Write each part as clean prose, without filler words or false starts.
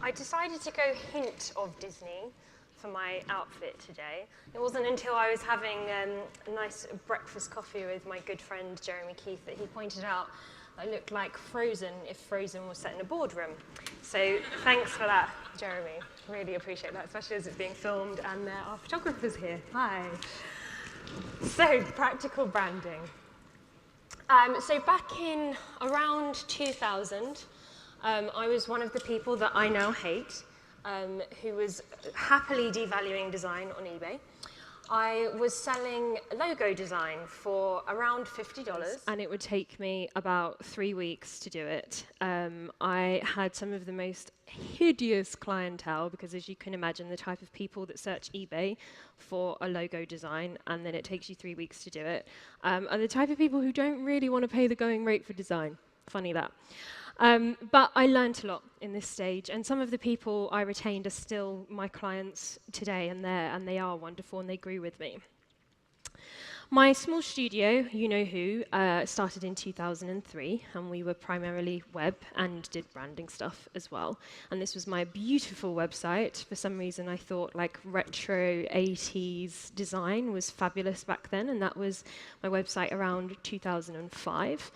I decided to go hint of Disney for my outfit today. It wasn't until I was having a nice breakfast coffee with my good friend Jeremy Keith that he pointed out I looked like Frozen if Frozen was set in a boardroom. So thanks for that, Jeremy. Really appreciate that, especially as it's being filmed and there are photographers here. Hi. So, practical branding. So back in around 2000, I was one of the people that I now hate, who was happily devaluing design on eBay. I was selling logo design for around $50, and it would take me about 3 weeks to do it. I had some of the most hideous clientele, because as you can imagine, the type of people that search eBay for a logo design, and then it takes you 3 weeks to do it, are the type of people who don't really want to pay the going rate for design. Funny that. But I learned a lot in this stage, and some of the people I retained are still my clients today, and they are wonderful, and they grew with me. My small studio, You Know Who, started in 2003, and we were primarily web and did branding stuff as well. And this was my beautiful website. For some reason, I thought like retro 80s design was fabulous back then, and that was my website around 2005.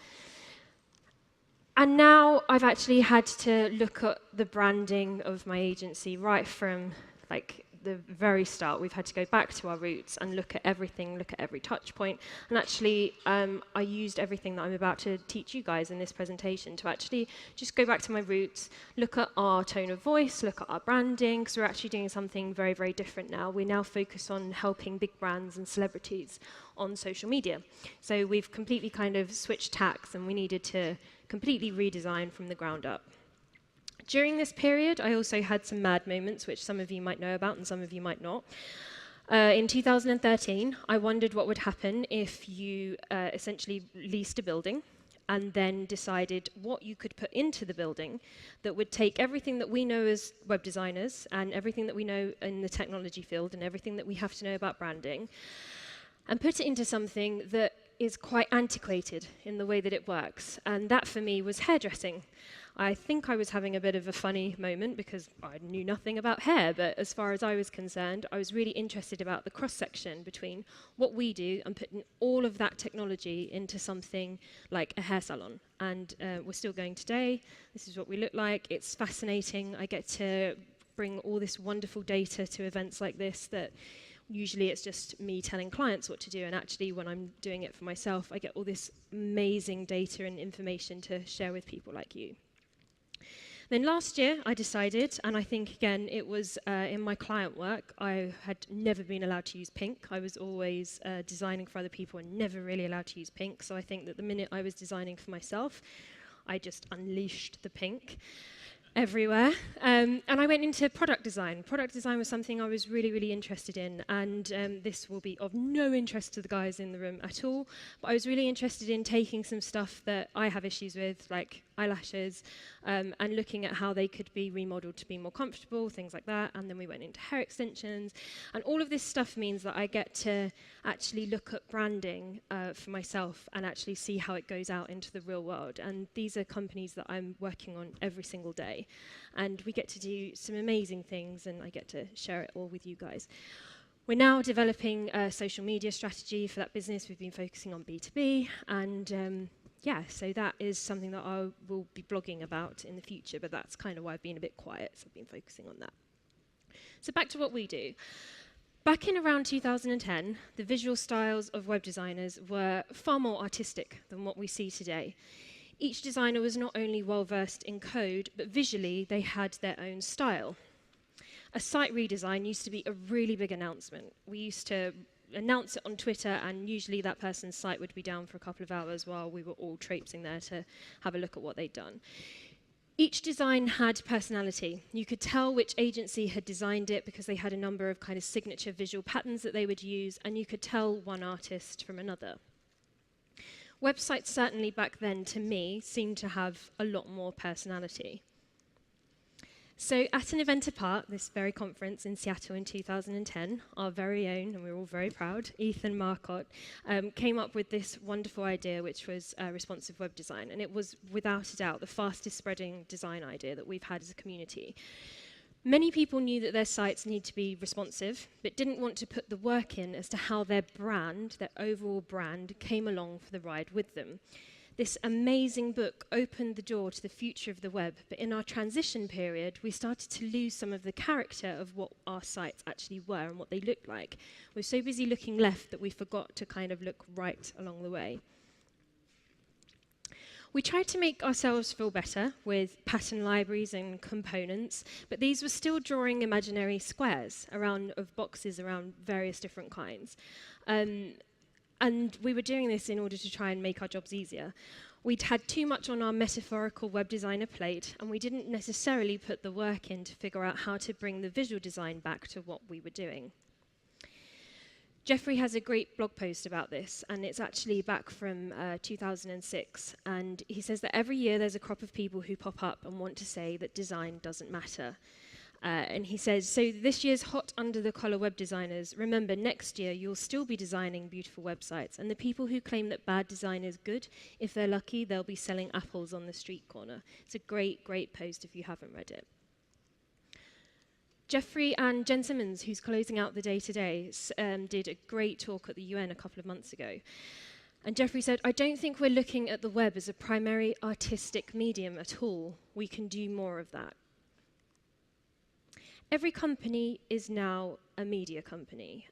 And now I've actually had to look at the branding of my agency right from like the very start. We've had to go back to our roots and look at everything, look at every touch point. And actually, I used everything that I'm about to teach you guys in this presentation to actually just go back to my roots, look at our tone of voice, look at our branding, because we're actually doing something very, very different now. We now focus on helping big brands and celebrities on social media. So we've completely kind of switched tacks, and we needed to completely redesign from the ground up. During this period, I also had some mad moments, which some of you might know about and some of you might not. In 2013, I wondered what would happen if you essentially leased a building and then decided what you could put into the building that would take everything that we know as web designers and everything that we know in the technology field and everything that we have to know about branding and put it into something that is quite antiquated in the way that it works. And that for me was hairdressing. I think I was having a bit of a funny moment because I knew nothing about hair, but as far as I was concerned, I was really interested about the cross-section between what we do and putting all of that technology into something like a hair salon. And we're still going today. This is what we look like. It's fascinating. I get to bring all this wonderful data to events like this that usually it's just me telling clients what to do, and actually when I'm doing it for myself, I get all this amazing data and information to share with people like you. Then last year, I decided, and I think, again, it was in my client work, I had never been allowed to use pink. I was always designing for other people and never really allowed to use pink, so I think that the minute I was designing for myself, I just unleashed the pink everywhere. And I went into product design. Product design was something I was really, really interested in, and this will be of no interest to the guys in the room at all, but I was really interested in taking some stuff that I have issues with, like eyelashes, and looking at how they could be remodeled to be more comfortable, things like that. And then we went into hair extensions, and all of this stuff means that I get to actually look at branding for myself and actually see how it goes out into the real world. And these are companies that I'm working on every single day, and we get to do some amazing things, and I get to share it all with you guys. We're now developing a social media strategy for that business. We've been focusing on B2B, and yeah, so that is something that I will be blogging about in the future, but that's kind of why I've been a bit quiet, so I've been focusing on that. So back to what we do. Back in around 2010, the visual styles of web designers were far more artistic than what we see today. Each designer was not only well-versed in code, but visually they had their own style. A site redesign used to be a really big announcement. We used to announce it on Twitter, and usually that person's site would be down for a couple of hours while we were all traipsing there to have a look at what they'd done. Each design had personality. You could tell which agency had designed it because they had a number of kind of signature visual patterns that they would use, and you could tell one artist from another. Websites certainly back then, to me, seemed to have a lot more personality. So at an event apart, this very conference in Seattle in 2010, our very own, and we're all very proud, Ethan Marcotte, came up with this wonderful idea, which was responsive web design. And it was, without a doubt, the fastest spreading design idea that we've had as a community. Many people knew that their sites need to be responsive, but didn't want to put the work in as to how their brand, their overall brand, came along for the ride with them. This amazing book opened the door to the future of the web, but in our transition period, we started to lose some of the character of what our sites actually were and what they looked like. We were so busy looking left that we forgot to kind of look right along the way. We tried to make ourselves feel better with pattern libraries and components, but these were still drawing imaginary squares of boxes around various different kinds. And we were doing this in order to try and make our jobs easier. We'd had too much on our metaphorical web designer plate, and we didn't necessarily put the work in to figure out how to bring the visual design back to what we were doing. Jeffrey has a great blog post about this, and it's actually back from 2006. And he says that every year there's a crop of people who pop up and want to say that design doesn't matter. And he says, so this year's hot under-the-collar web designers, remember, next year you'll still be designing beautiful websites. And the people who claim that bad design is good, if they're lucky, they'll be selling apples on the street corner. It's a great, great post if you haven't read it. Jeffrey and Jen Simmons, who's closing out the day today, did a great talk at the UN a couple of months ago. And Jeffrey said, I don't think we're looking at the web as a primary artistic medium at all. We can do more of that. Every company is now a media company.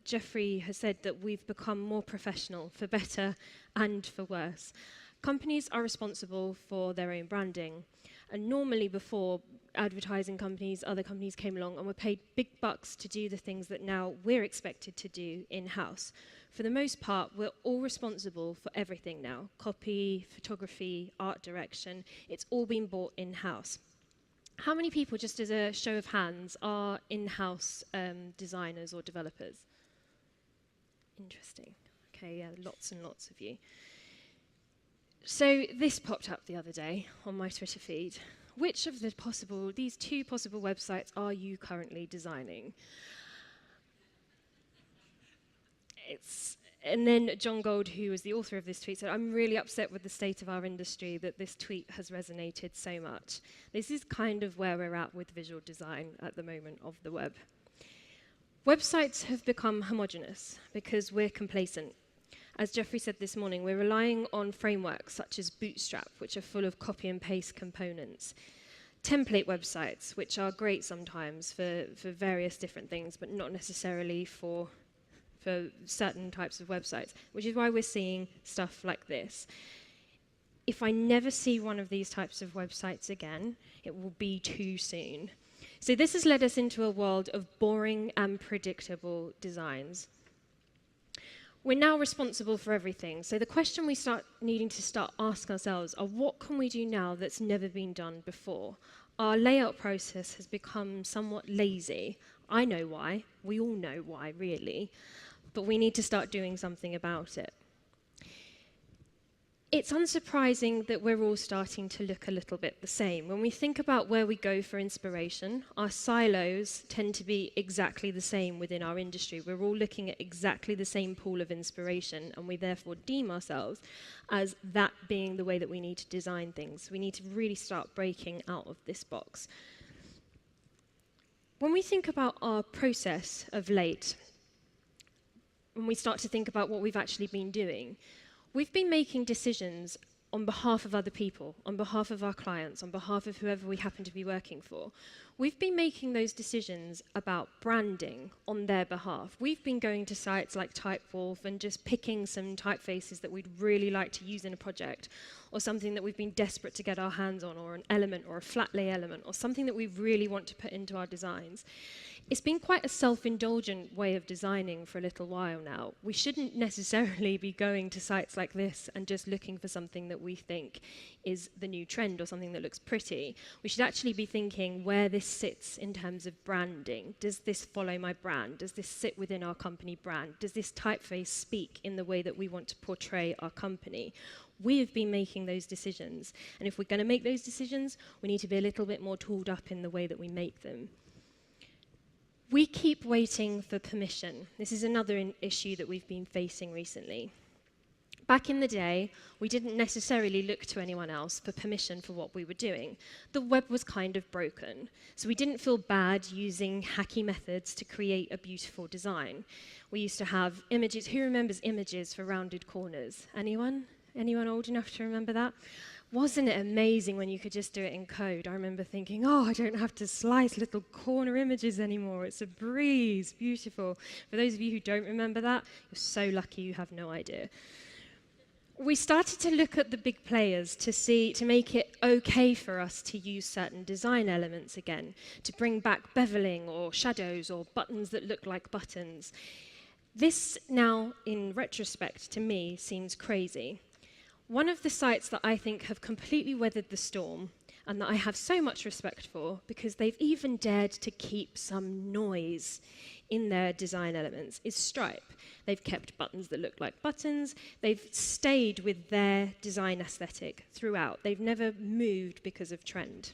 Jeffrey has said that we've become more professional, for better and for worse. Companies are responsible for their own branding. And normally before, advertising companies, other companies came along and were paid big bucks to do the things that now we're expected to do in-house. For the most part, we're all responsible for everything now. Copy, photography, art direction, it's all been bought in-house. How many people, just as a show of hands, are in-house designers or developers? Interesting. Okay, yeah, lots and lots of you. So this popped up the other day on my Twitter feed. Which of these two possible websites are you currently designing? And then John Gold, who was the author of this tweet, said, I'm really upset with the state of our industry that this tweet has resonated so much. This is kind of where we're at with visual design at the moment of the web. Websites have become homogeneous because we're complacent. As Jeffrey said this morning, we're relying on frameworks such as Bootstrap, which are full of copy and paste components. Template websites, which are great sometimes for various different things, but not necessarily for certain types of websites, which is why we're seeing stuff like this. If I never see one of these types of websites again, it will be too soon. So this has led us into a world of boring and predictable designs. We're now responsible for everything. So the question we start needing to ask ourselves are, what can we do now that's never been done before? Our layout process has become somewhat lazy. I know why. We all know why, really. But we need to start doing something about it. It's unsurprising that we're all starting to look a little bit the same. When we think about where we go for inspiration, our silos tend to be exactly the same within our industry. We're all looking at exactly the same pool of inspiration, and we therefore deem ourselves as that being the way that we need to design things. We need to really start breaking out of this box. When we think about our process of late, when we start to think about what we've actually been doing, we've been making decisions on behalf of other people, on behalf of our clients, on behalf of whoever we happen to be working for. We've been making those decisions about branding on their behalf. We've been going to sites like Typewolf and just picking some typefaces that we'd really like to use in a project, or something that we've been desperate to get our hands on, or an element, or a flat lay element, or something that we really want to put into our designs. It's been quite a self-indulgent way of designing for a little while now. We shouldn't necessarily be going to sites like this and just looking for something that we think is the new trend or something that looks pretty. We should actually be thinking where this sits in terms of branding. Does this follow my brand? Does this sit within our company brand? Does this typeface speak in the way that we want to portray our company? We have been making those decisions. And if we're going to make those decisions, we need to be a little bit more tooled up in the way that we make them. We keep waiting for permission. This is another issue that we've been facing recently. Back in the day, we didn't necessarily look to anyone else for permission for what we were doing. The web was kind of broken, so we didn't feel bad using hacky methods to create a beautiful design. We used to have images. Who remembers images for rounded corners? Anyone? Anyone old enough to remember that? Wasn't it amazing when you could just do it in code? I remember thinking, oh, I don't have to slice little corner images anymore. It's a breeze, beautiful. For those of you who don't remember that, you're so lucky you have no idea. We started to look at the big players to make it okay for us to use certain design elements again, to bring back beveling or shadows or buttons that look like buttons. This now, in retrospect, to me, seems crazy. One of the sites that I think have completely weathered the storm and that I have so much respect for, because they've even dared to keep some noise in their design elements, is Stripe. They've kept buttons that look like buttons. They've stayed with their design aesthetic throughout. They've never moved because of trend.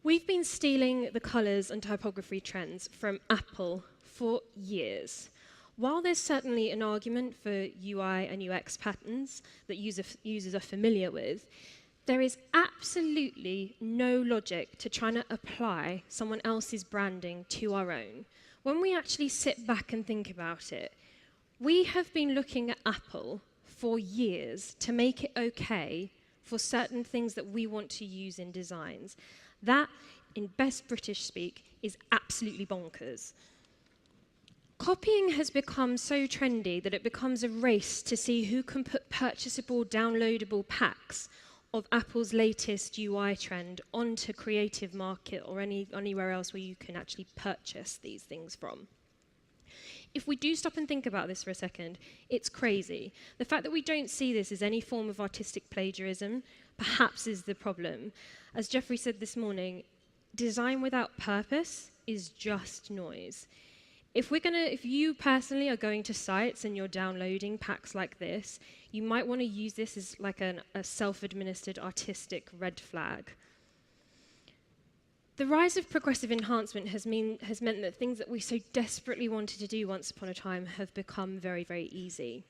We've been stealing the colors and typography trends from Apple for years. While there's certainly an argument for UI and UX patterns that users are familiar with, there is absolutely no logic to trying to apply someone else's branding to our own. When we actually sit back and think about it, we have been looking at Apple for years to make it okay for certain things that we want to use in designs. That, in best British speak, is absolutely bonkers. Copying has become so trendy that it becomes a race to see who can put purchasable, downloadable packs of Apple's latest UI trend onto Creative Market or anywhere else where you can actually purchase these things from. If we do stop and think about this for a second, it's crazy. The fact that we don't see this as any form of artistic plagiarism perhaps is the problem. As Jeffrey said this morning, design without purpose is just noise. If you personally are going to sites and you're downloading packs like this, you might want to use this as like a self-administered artistic red flag. The rise of progressive enhancement has meant that things that we so desperately wanted to do once upon a time have become very, very easy.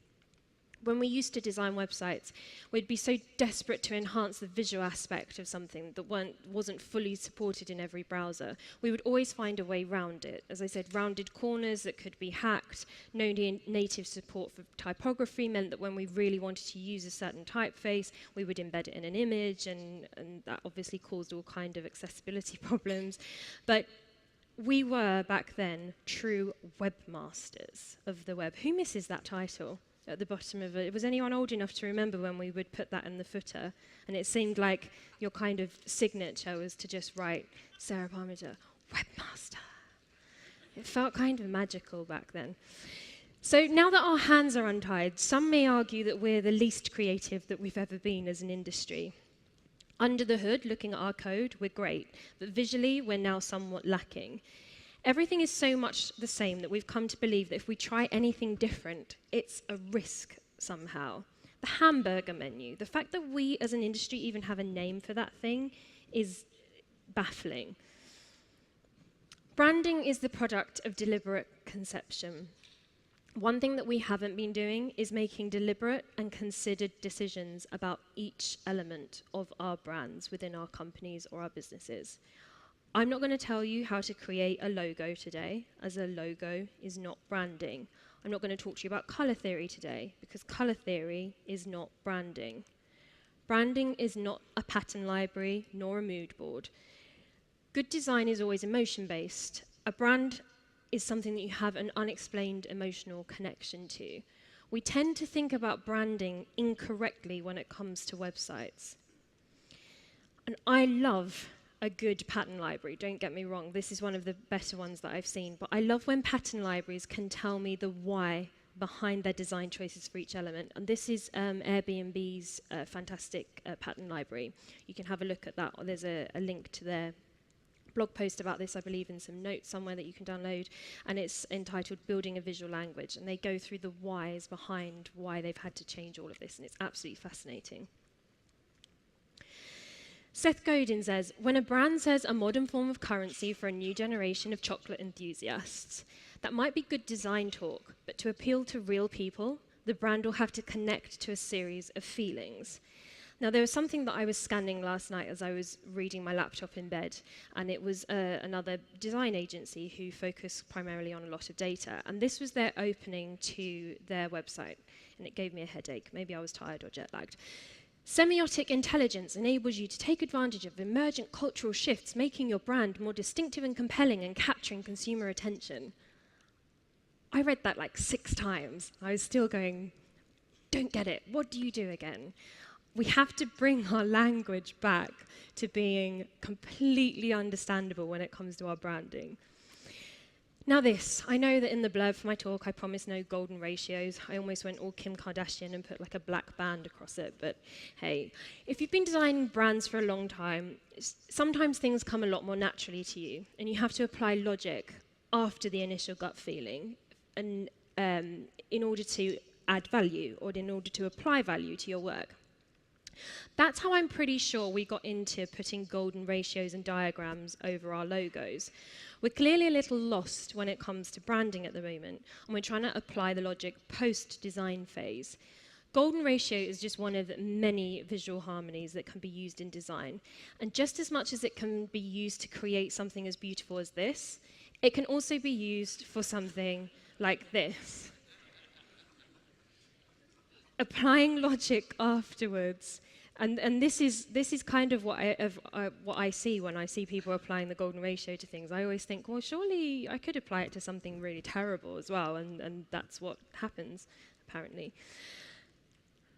When we used to design websites, we'd be so desperate to enhance the visual aspect of something that wasn't fully supported in every browser. We would always find a way around it. As I said, rounded corners that could be hacked. No native support for typography meant that when we really wanted to use a certain typeface, we would embed it in an image, and that obviously caused all kind of accessibility problems. But we were, back then, true webmasters of the web. Who misses that title? At the bottom of it. Was anyone old enough to remember when we would put that in the footer? And it seemed like your kind of signature was to just write Sarah Parmenter, webmaster. It felt kind of magical back then. So now that our hands are untied, some may argue that we're the least creative that we've ever been as an industry. Under the hood, looking at our code, we're great, but visually, we're now somewhat lacking. Everything is so much the same that we've come to believe that if we try anything different, it's a risk somehow. The hamburger menu, the fact that we as an industry even have a name for that thing is baffling. Branding is the product of deliberate conception. One thing that we haven't been doing is making deliberate and considered decisions about each element of our brands within our companies or our businesses. I'm not going to tell you how to create a logo today, as a logo is not branding. I'm not going to talk to you about colour theory today, because colour theory is not branding. Branding is not a pattern library, nor a mood board. Good design is always emotion-based. A brand is something that you have an unexplained emotional connection to. We tend to think about branding incorrectly when it comes to websites. And I love a good pattern library, don't get me wrong, this is one of the better ones that I've seen, but I love when pattern libraries can tell me the why behind their design choices for each element, and this is Airbnb's fantastic pattern library. You can have a look at that, there's a link to their blog post about this, I believe, in some notes somewhere that you can download, and it's entitled Building a Visual Language, and they go through the whys behind why they've had to change all of this, and it's absolutely fascinating. Seth Godin says, when a brand says a modern form of currency for a new generation of chocolate enthusiasts, that might be good design talk, but to appeal to real people, the brand will have to connect to a series of feelings. Now, there was something that I was scanning last night as I was reading my laptop in bed, and it was another design agency who focus primarily on a lot of data, and this was their opening to their website, and it gave me a headache. Maybe I was tired or jet-lagged. Semiotic intelligence enables you to take advantage of emergent cultural shifts, making your brand more distinctive and compelling and capturing consumer attention. I read that like 6 times. I was still going, don't get it. What do you do again? We have to bring our language back to being completely understandable when it comes to our branding. Now this, I know that in the blurb for my talk I promised no golden ratios. I almost went all Kim Kardashian and put like a black band across it, but hey, if you've been designing brands for a long time, sometimes things come a lot more naturally to you, and you have to apply logic after the initial gut feeling, and in order to add value, or in order to apply value to your work. That's how I'm pretty sure we got into putting golden ratios and diagrams over our logos. We're clearly a little lost when it comes to branding at the moment, and we're trying to apply the logic post-design phase. Golden ratio is just one of many visual harmonies that can be used in design. And just as much as it can be used to create something as beautiful as this, it can also be used for something like this. Applying logic afterwards. And this is kind of what I see when I see people applying the golden ratio to things. I always think, well, surely I could apply it to something really terrible as well, and that's what happens, apparently.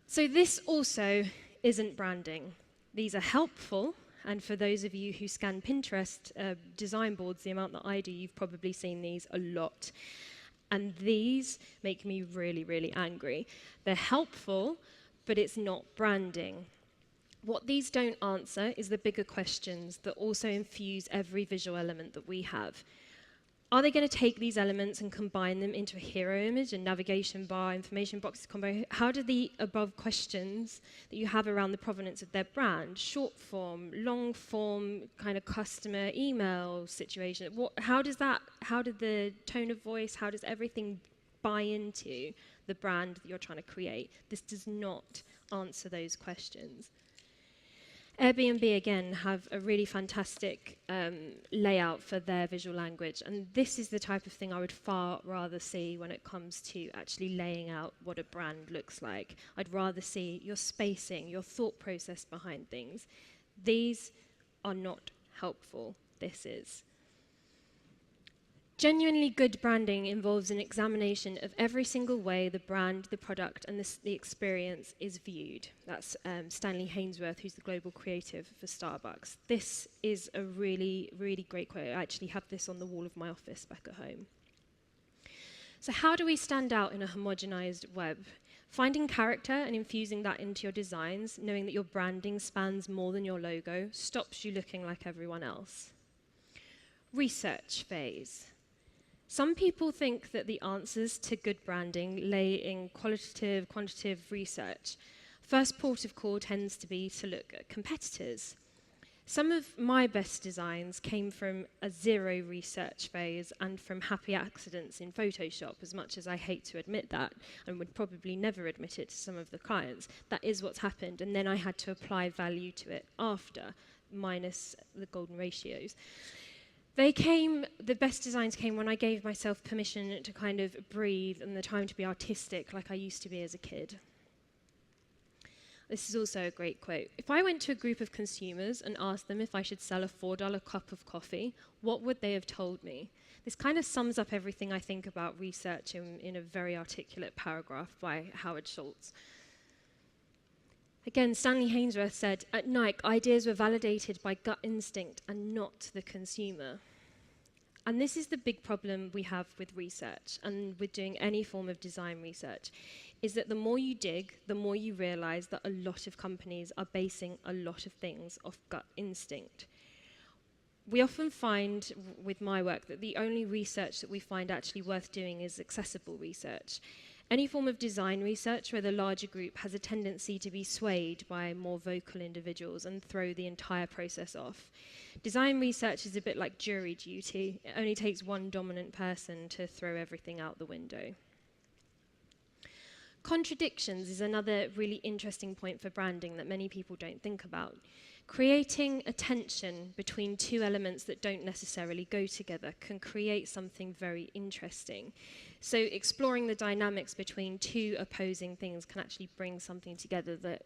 So this also isn't branding. These are helpful, and for those of you who scan Pinterest design boards, the amount that I do, you've probably seen these a lot. And these make me really, really angry. They're helpful, but it's not branding. What these don't answer is the bigger questions that also infuse every visual element that we have. Are they going to take these elements and combine them into a hero image, a navigation bar, information boxes combo? How do the above questions that you have around the provenance of their brand, short form, long form, kind of customer email situation, how did the tone of voice, how does everything buy into the brand that you're trying to create? This does not answer those questions. Airbnb, again, have a really fantastic layout for their visual language, and this is the type of thing I would far rather see when it comes to actually laying out what a brand looks like. I'd rather see your spacing, your thought process behind things. These are not helpful. This is. Genuinely good branding involves an examination of every single way the brand, the product, and the experience is viewed. That's Stanley Hainsworth, who's the global creative for Starbucks. This is a really, really great quote. I actually have this on the wall of my office back at home. So how do we stand out in a homogenized web? Finding character and infusing that into your designs, knowing that your branding spans more than your logo, stops you looking like everyone else. Research phase. Some people think that the answers to good branding lay in qualitative, quantitative research. First port of call tends to be to look at competitors. Some of my best designs came from a zero research phase and from happy accidents in Photoshop, as much as I hate to admit that, and would probably never admit it to some of the clients. That is what's happened, and then I had to apply value to it after, minus the golden ratios. The best designs came when I gave myself permission to kind of breathe and the time to be artistic like I used to be as a kid. This is also a great quote. If I went to a group of consumers and asked them if I should sell a $4 cup of coffee, what would they have told me? This kind of sums up everything I think about research in a very articulate paragraph by Howard Schultz. Again, Stanley Hainsworth said, at Nike, ideas were validated by gut instinct and not the consumer. And this is the big problem we have with research and with doing any form of design research, is that the more you dig, the more you realize that a lot of companies are basing a lot of things off gut instinct. we often find with my work that the only research that we find actually worth doing is accessible research. Any form of design research where the larger group has a tendency to be swayed by more vocal individuals and throw the entire process off. Design research is a bit like jury duty. It only takes one dominant person to throw everything out the window. Contradictions is another really interesting point for branding that many people don't think about. Creating a tension between two elements that don't necessarily go together can create something very interesting. So exploring the dynamics between two opposing things can actually bring something together that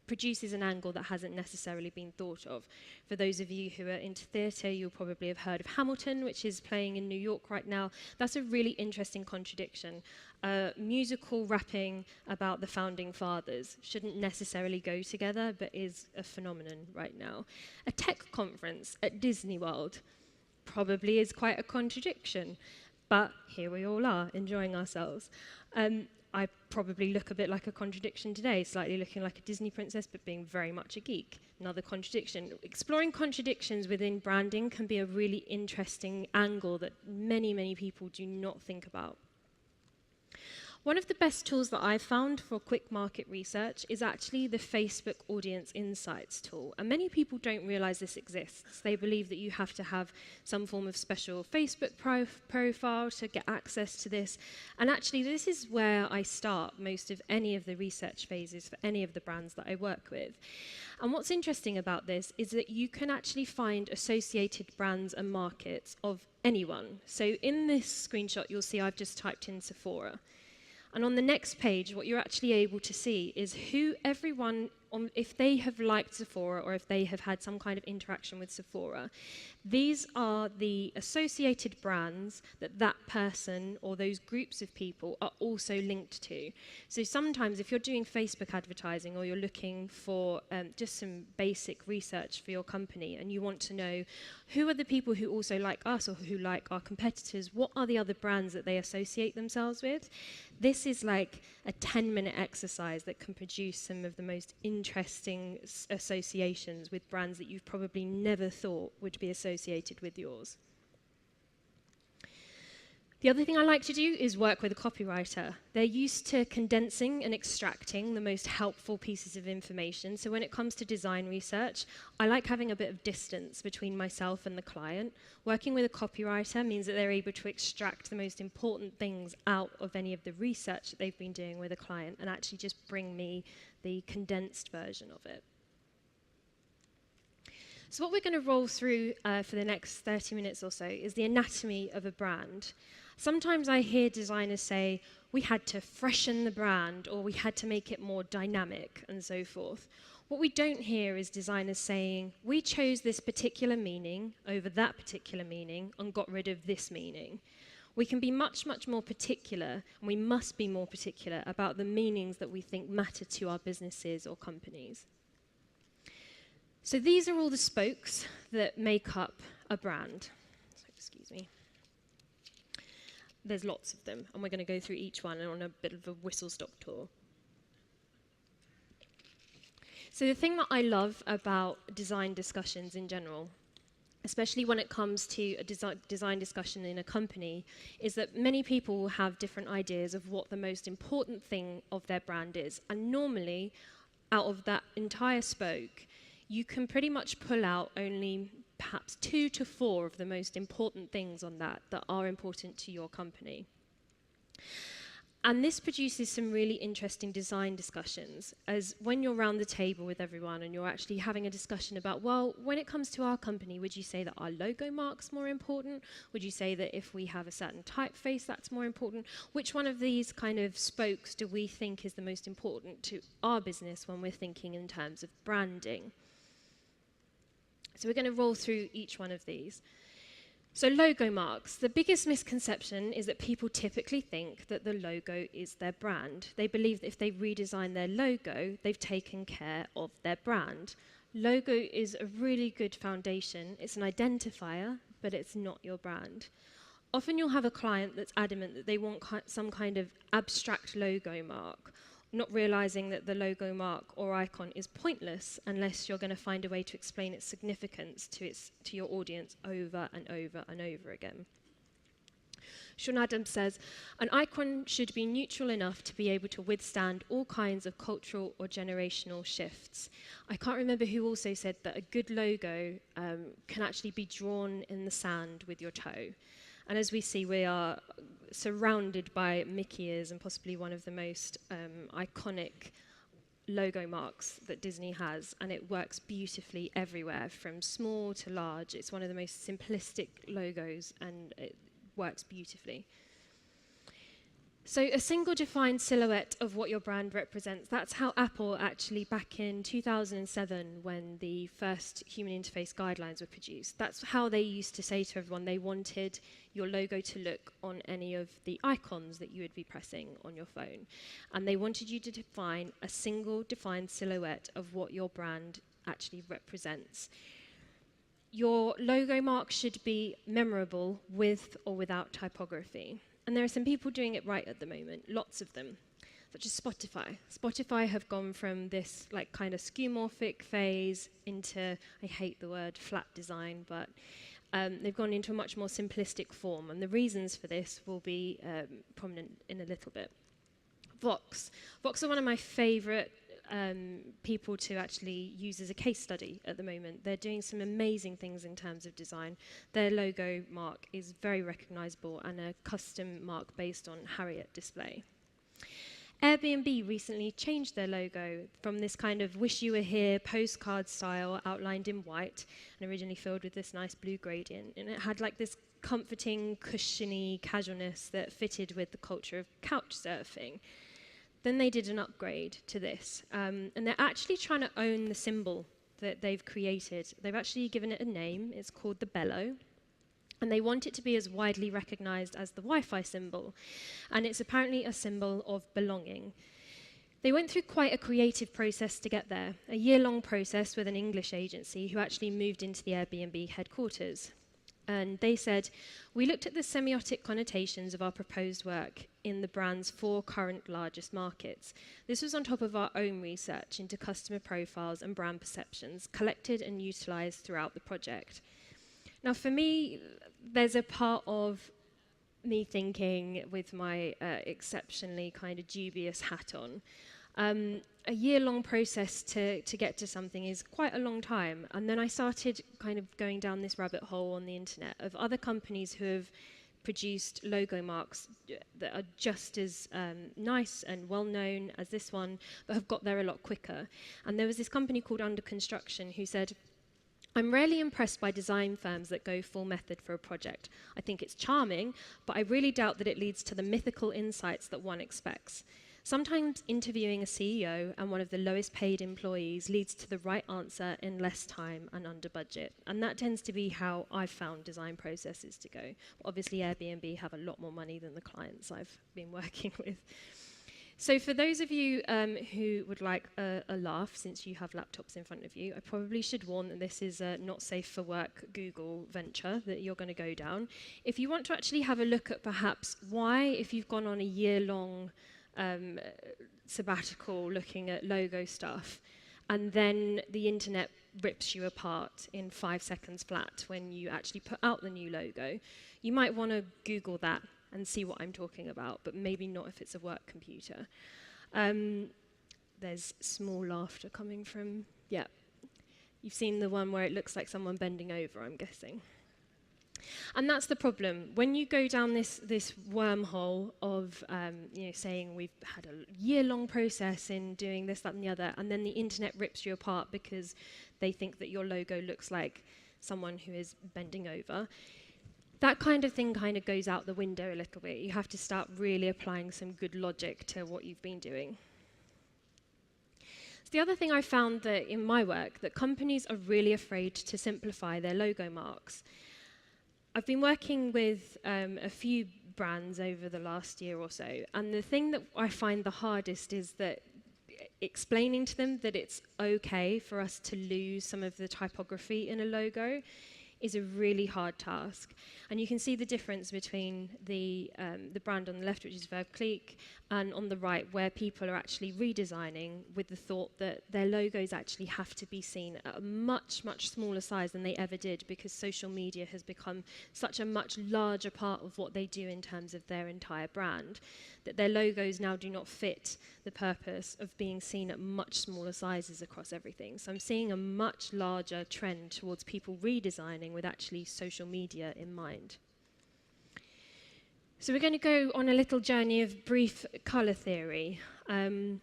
produces an angle that hasn't necessarily been thought of. For those of you who are into theatre, you'll probably have heard of Hamilton, which is playing in New York right now. That's a really interesting contradiction. Musical rapping about the founding fathers shouldn't necessarily go together, but is a phenomenon right now. A tech conference at Disney World probably is quite a contradiction, but here we all are, enjoying ourselves. I probably look a bit like a contradiction today, slightly looking like a Disney princess, but being very much a geek. Another contradiction. Exploring contradictions within branding can be a really interesting angle that many, many people do not think about. One of the best tools that I've found for quick market research is actually the Facebook Audience Insights tool. And many people don't realize this exists. They believe that you have to have some form of special Facebook profile to get access to this. And actually, this is where I start most of any of the research phases for any of the brands that I work with. And what's interesting about this is that you can actually find associated brands and markets of anyone. So in this screenshot, you'll see I've just typed in Sephora. And on the next page, what you're actually able to see is who everyone, if they have liked Sephora or if they have had some kind of interaction with Sephora, these are the associated brands that that person or those groups of people are also linked to. So sometimes if you're doing Facebook advertising or you're looking for just some basic research for your company and you want to know who are the people who also like us or who like our competitors, what are the other brands that they associate themselves with? This is like a 10-minute exercise that can produce some of the most interesting associations with brands that you've probably never thought would be associated with yours. The other thing I like to do is work with a copywriter. They're used to condensing and extracting the most helpful pieces of information. So when it comes to design research, I like having a bit of distance between myself and the client. Working with a copywriter means that they're able to extract the most important things out of any of the research that they've been doing with a client and actually just bring me the condensed version of it. So what we're going to roll through for the next 30 minutes or so is the anatomy of a brand. Sometimes I hear designers say, we had to freshen the brand, or we had to make it more dynamic, and so forth. What we don't hear is designers saying, we chose this particular meaning over that particular meaning and got rid of this meaning. We can be much, much more particular, and we must be more particular about the meanings that we think matter to our businesses or companies. So these are all the spokes that make up a brand. So, excuse me. There's lots of them, and we're going to go through each one on a bit of a whistle-stop tour. So the thing that I love about design discussions in general, especially when it comes to a design discussion in a company, is that many people will have different ideas of what the most important thing of their brand is. And normally, out of that entire spoke, you can pretty much pull out only perhaps 2 to 4 of the most important things on that are important to your company. And this produces some really interesting design discussions, as when you're around the table with everyone and you're actually having a discussion about, well, when it comes to our company, would you say that our logo mark's more important? Would you say that if we have a certain typeface, that's more important? Which one of these kind of spokes do we think is the most important to our business when we're thinking in terms of branding? So we're going to roll through each one of these. So logo marks. The biggest misconception is that people typically think that the logo is their brand. They believe that if they redesign their logo, they've taken care of their brand. Logo is a really good foundation. It's an identifier, but it's not your brand. Often you'll have a client that's adamant that they want some kind of abstract logo mark, not realizing that the logo mark or icon is pointless unless you're going to find a way to explain its significance to your audience over and over and over again. Sean Adams says, an icon should be neutral enough to be able to withstand all kinds of cultural or generational shifts. I can't remember who also said that a good logo can actually be drawn in the sand with your toe. And as we see, we are surrounded by Mickey ears and possibly one of the most iconic logo marks that Disney has, and it works beautifully everywhere, from small to large. It's one of the most simplistic logos, and it works beautifully. So a single defined silhouette of what your brand represents, that's how Apple actually, back in 2007, when the first human interface guidelines were produced, that's how they used to say to everyone they wanted your logo to look on any of the icons that you would be pressing on your phone. And they wanted you to define a single defined silhouette of what your brand actually represents. Your logo mark should be memorable with or without typography. And there are some people doing it right at the moment, lots of them, such as Spotify. Spotify have gone from this like kind of skeuomorphic phase into, I hate the word flat design, but they've gone into a much more simplistic form. And the reasons for this will be prominent in a little bit. Vox are one of my favorite people to actually use as a case study at the moment. They're doing some amazing things in terms of design. Their logo mark is very recognizable and a custom mark based on Harriet display. Airbnb recently changed their logo from this kind of wish you were here postcard style outlined in white and originally filled with this nice blue gradient, and it had like this comforting, cushiony casualness that fitted with the culture of couch surfing. Then they did an upgrade to this, and they're actually trying to own the symbol that they've created. They've actually given it a name. It's called the bellow, and they want it to be as widely recognized as the Wi-Fi symbol, and it's apparently a symbol of belonging. They went through quite a creative process to get there, a year-long process with an English agency who actually moved into the Airbnb headquarters. And they said, we looked at the semiotic connotations of our proposed work in the brand's 4 current largest markets. This was on top of our own research into customer profiles and brand perceptions collected and utilized throughout the project. Now, for me, there's a part of me thinking, with my exceptionally kind of dubious hat on, a year-long process to get to something is quite a long time. And then I started kind of going down this rabbit hole on the internet of other companies who have produced logo marks that are just as nice and well-known as this one, but have got there a lot quicker. And there was this company called Under Construction who said, I'm rarely impressed by design firms that go full method for a project. I think it's charming, but I really doubt that it leads to the mythical insights that one expects. Sometimes interviewing a CEO and one of the lowest paid employees leads to the right answer in less time and under budget. And that tends to be how I've found design processes to go. Obviously, Airbnb have a lot more money than the clients I've been working with. So for those of you who would like a laugh, since you have laptops in front of you, I probably should warn that this is a not safe for work Google venture that you're going to go down. If you want to actually have a look at perhaps why, if you've gone on a year-long sabbatical looking at logo stuff, and then the internet rips you apart in 5 seconds flat when you actually put out the new logo, you might want to Google that and see what I'm talking about, but maybe not if it's a work computer. There's small laughter coming from, yeah. You've seen the one where it looks like someone bending over, I'm guessing. And that's the problem. When you go down this wormhole of saying we've had a year-long process in doing this, that, and the other, and then the internet rips you apart because they think that your logo looks like someone who is bending over, that kind of thing kind of goes out the window a little bit. You have to start really applying some good logic to what you've been doing. So the other thing I found that in my work, that companies are really afraid to simplify their logo marks. I've been working with a few brands over the last year or so, and the thing that I find the hardest is that explaining to them that it's okay for us to lose some of the typography in a logo is a really hard task. And you can see the difference between the brand on the left, which is Verve Clique, and on the right, where people are actually redesigning with the thought that their logos actually have to be seen at a much, much smaller size than they ever did, because social media has become such a much larger part of what they do in terms of their entire brand, that their logos now do not fit the purpose of being seen at much smaller sizes across everything. So I'm seeing a much larger trend towards people redesigning with actually social media in mind. So we're going to go on a little journey of brief colour theory. I've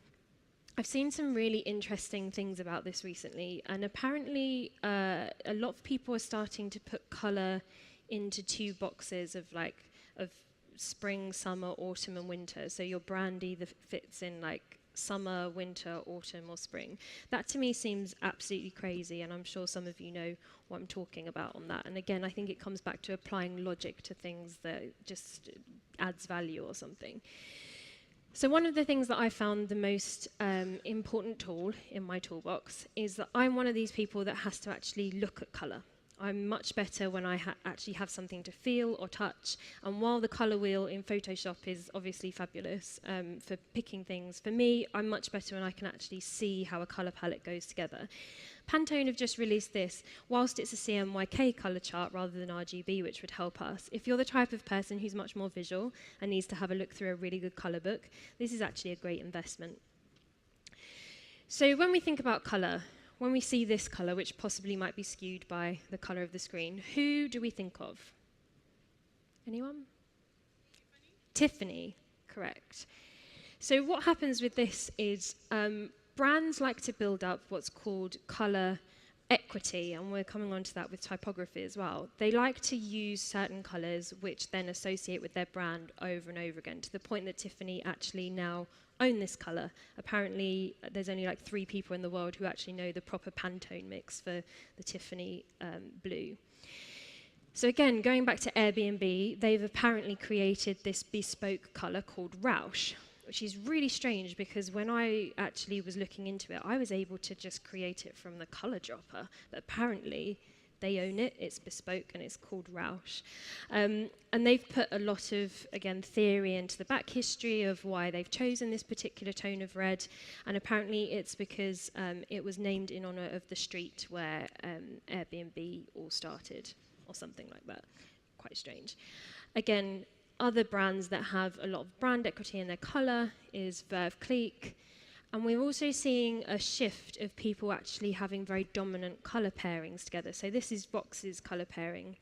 seen some really interesting things about this recently, and apparently a lot of people are starting to put colour into two boxes of spring, summer, autumn and winter. So your brand either fits in like summer, winter, autumn or spring. That to me seems absolutely crazy, and I'm sure some of you know what I'm talking about on that. And again, I think it comes back to applying logic to things that just adds value or something. So one of the things that I found the most important tool in my toolbox is that I'm one of these people that has to actually look at colour. I'm much better when I actually have something to feel or touch. And while the colour wheel in Photoshop is obviously fabulous for picking things, for me, I'm much better when I can actually see how a colour palette goes together. Pantone have just released this. Whilst it's a CMYK colour chart rather than RGB, which would help us, if you're the type of person who's much more visual and needs to have a look through a really good colour book, this is actually a great investment. So when we think about colour, when we see this colour, which possibly might be skewed by the colour of the screen, who do we think of? Anyone? Tiffany, correct. So what happens with this is brands like to build up what's called colour equity, and we're coming on to that with typography as well. They like to use certain colours which then associate with their brand over and over again, to the point that Tiffany actually now own this colour. Apparently, there's only like 3 people in the world who actually know the proper Pantone mix for the Tiffany blue. So again, going back to Airbnb, they've apparently created this bespoke colour called Rausch, which is really strange because when I actually was looking into it, I was able to just create it from the colour dropper, but apparently they own it, it's bespoke, and it's called Rausch. And they've put a lot of, again, theory into the back history of why they've chosen this particular tone of red, and apparently it's because it was named in honour of the street where Airbnb all started, or something like that. Quite strange. Again, other brands that have a lot of brand equity in their colour is Verve Clique. And we're also seeing a shift of people actually having very dominant colour pairings together. So this is Vox's colour pairing.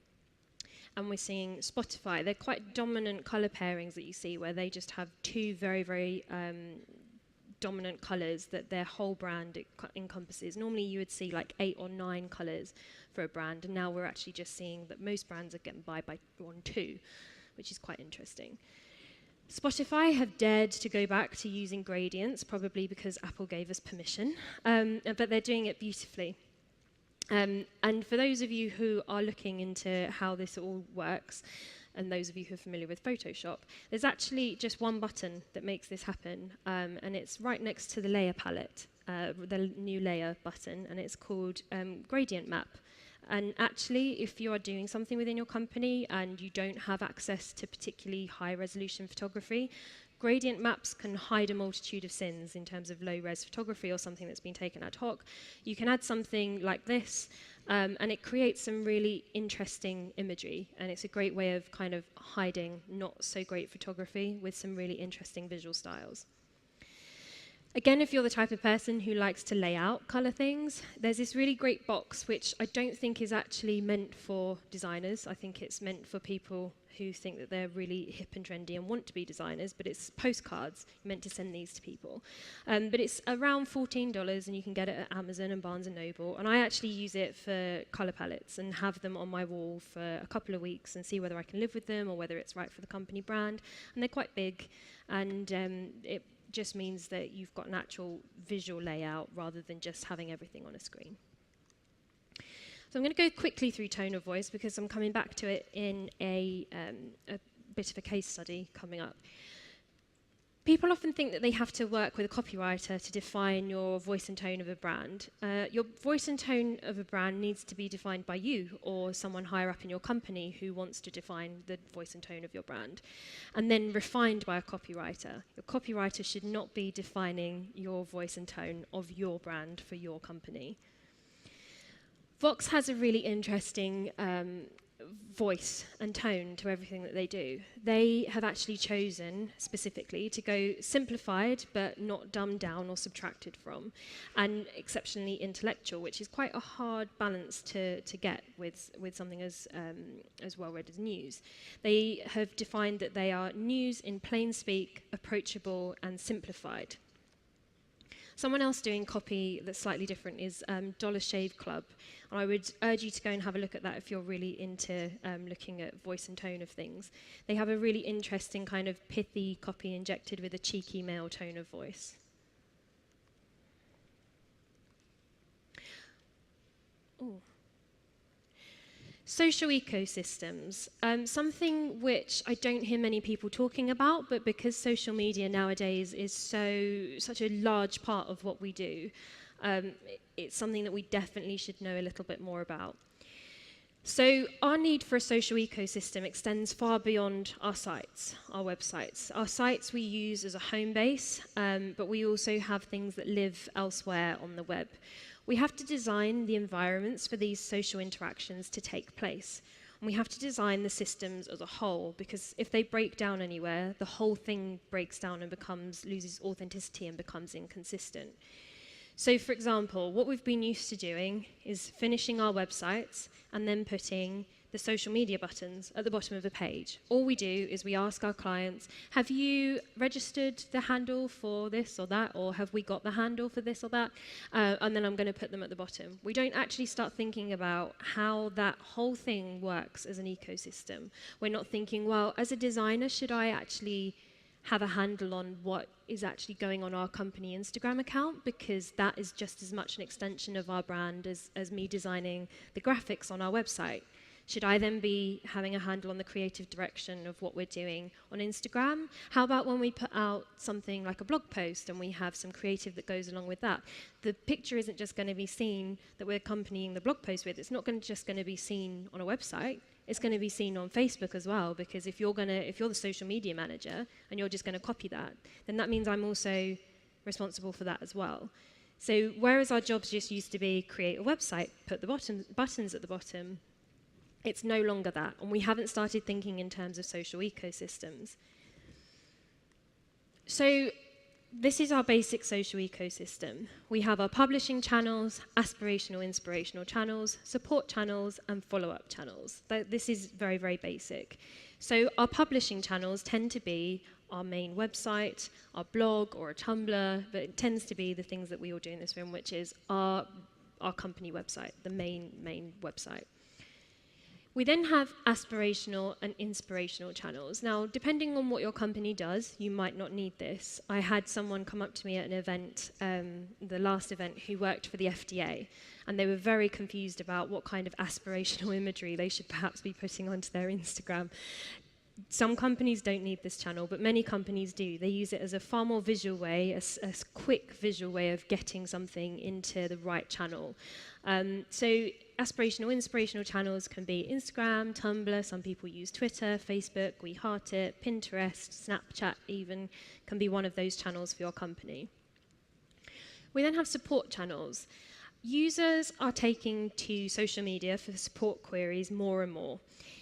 And we're seeing Spotify. They're quite dominant colour pairings that you see, where they just have 2 very, very dominant colours that their whole brand encompasses. Normally you would see like 8 or 9 colours for a brand, and now we're actually just seeing that most brands are getting by 1, 2, which is quite interesting. Spotify have dared to go back to using gradients, probably because Apple gave us permission, but they're doing it beautifully. And for those of you who are looking into how this all works, and those of you who are familiar with Photoshop, there's actually just one button that makes this happen, and it's right next to the layer palette, the new layer button, and it's called Gradient Map. And actually, if you are doing something within your company and you don't have access to particularly high-resolution photography, gradient maps can hide a multitude of sins in terms of low-res photography or something that's been taken ad hoc. You can add something like this, and it creates some really interesting imagery, and it's a great way of kind of hiding not so great photography with some really interesting visual styles. Again, if you're the type of person who likes to lay out colour things, there's this really great box which I don't think is actually meant for designers. I think it's meant for people who think that they're really hip and trendy and want to be designers, but it's postcards. You're meant to send these to people. But it's around $14 and you can get it at Amazon and Barnes & Noble. And I actually use it for colour palettes and have them on my wall for a couple of weeks and see whether I can live with them or whether it's right for the company brand. And they're quite big, and it just means that you've got an actual visual layout rather than just having everything on a screen. So I'm going to go quickly through tone of voice because I'm coming back to it in a bit of a case study coming up. People often think that they have to work with a copywriter to define your voice and tone of a brand. Your voice and tone of a brand needs to be defined by you or someone higher up in your company who wants to define the voice and tone of your brand, and then refined by a copywriter. Your copywriter should not be defining your voice and tone of your brand for your company. Vox has a really interesting voice and tone to everything that they do. They have actually chosen specifically to go simplified but not dumbed down or subtracted from, and exceptionally intellectual, which is quite a hard balance to get with something as well read as news. They have defined that they are news in plain speak, approachable and simplified. Someone else doing copy that's slightly different is Dollar Shave Club. And I would urge you to go and have a look at that if you're really into looking at voice and tone of things. They have a really interesting kind of pithy copy injected with a cheeky male tone of voice. Ooh. Social ecosystems, something which I don't hear many people talking about, but because social media nowadays is such a large part of what we do, it's something that we definitely should know a little bit more about. So our need for a social ecosystem extends far beyond our sites, our websites. Our sites we use as a home base, but we also have things that live elsewhere on the web. We have to design the environments for these social interactions to take place. And we have to design the systems as a whole, because if they break down anywhere, the whole thing breaks down and loses authenticity and becomes inconsistent. So, for example, what we've been used to doing is finishing our websites and then putting the social media buttons at the bottom of the page. All we do is we ask our clients, have you registered the handle for this or that, or have we got the handle for this or that? And then I'm going to put them at the bottom. We don't actually start thinking about how that whole thing works as an ecosystem. We're not thinking, well, as a designer, should I actually have a handle on what is actually going on our company Instagram account, because that is just as much an extension of our brand as me designing the graphics on our website. Should I then be having a handle on the creative direction of what we're doing on Instagram? How about when we put out something like a blog post and we have some creative that goes along with that? The picture isn't just going to be seen that we're accompanying the blog post with. It's not just going to be seen on a website. It's going to be seen on Facebook as well, because if you're the social media manager and you're just going to copy that, then that means I'm also responsible for that as well. So whereas our jobs just used to be create a website, put the buttons at the bottom, it's no longer that, and we haven't started thinking in terms of social ecosystems. So this is our basic social ecosystem. We have our publishing channels, aspirational, inspirational channels, support channels, and follow-up channels. This is very, very basic. So our publishing channels tend to be our main website, our blog, or a Tumblr, but it tends to be the things that we all do in this room, which is our company website, the main website. We then have aspirational and inspirational channels. Now, depending on what your company does, you might not need this. I had someone come up to me at an event, the last event, who worked for the FDA, and they were very confused about what kind of aspirational imagery they should perhaps be putting onto their Instagram. Some companies don't need this channel, but many companies do. They use it as a far more visual way, a quick visual way of getting something into the right channel. So aspirational, inspirational channels can be Instagram, Tumblr, some people use Twitter, Facebook, We Heart It, Pinterest, Snapchat even can be one of those channels for your company. We then have support channels. Users are taking to social media for support queries more and more.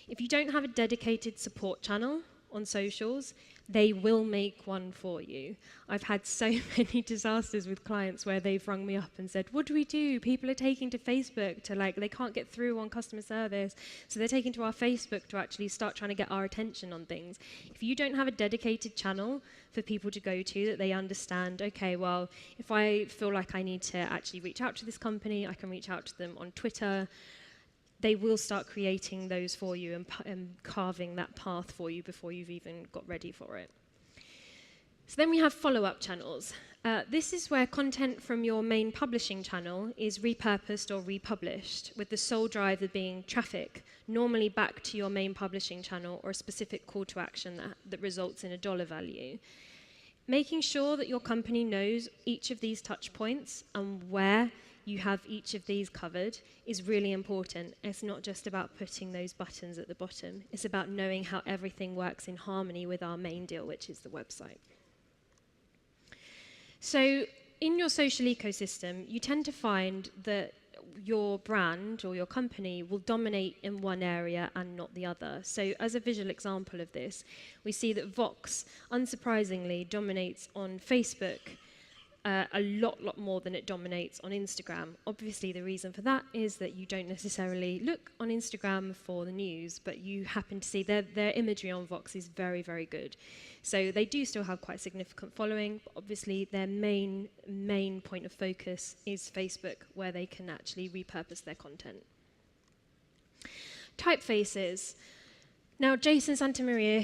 If you don't have a dedicated support channel on socials, they will make one for you. I've had so many disasters with clients where they've rung me up and said, what do we do? People are taking to Facebook to they can't get through on customer service. So they're taking to our Facebook to actually start trying to get our attention on things. If you don't have a dedicated channel for people to go to that they understand, okay, well, if I feel like I need to actually reach out to this company, I can reach out to them on Twitter. They will start creating those for you and carving that path for you before you've even got ready for it. So then we have follow-up channels. This is where content from your main publishing channel is repurposed or republished, with the sole driver being traffic, normally back to your main publishing channel or a specific call to action that results in a dollar value. Making sure that your company knows each of these touch points and where you have each of these covered is really important. It's not just about putting those buttons at the bottom. It's about knowing how everything works in harmony with our main deal, which is the website. So in your social ecosystem, you tend to find that your brand or your company will dominate in one area and not the other. So as a visual example of this, we see that Vox, unsurprisingly, dominates on Facebook a lot more than it dominates on Instagram. Obviously, the reason for that is that you don't necessarily look on Instagram for the news, but you happen to see their imagery on Vox is very, very good. So they do still have quite significant following, but obviously their main point of focus is Facebook, where they can actually repurpose their content. Typefaces. Now, Jason Santamaria,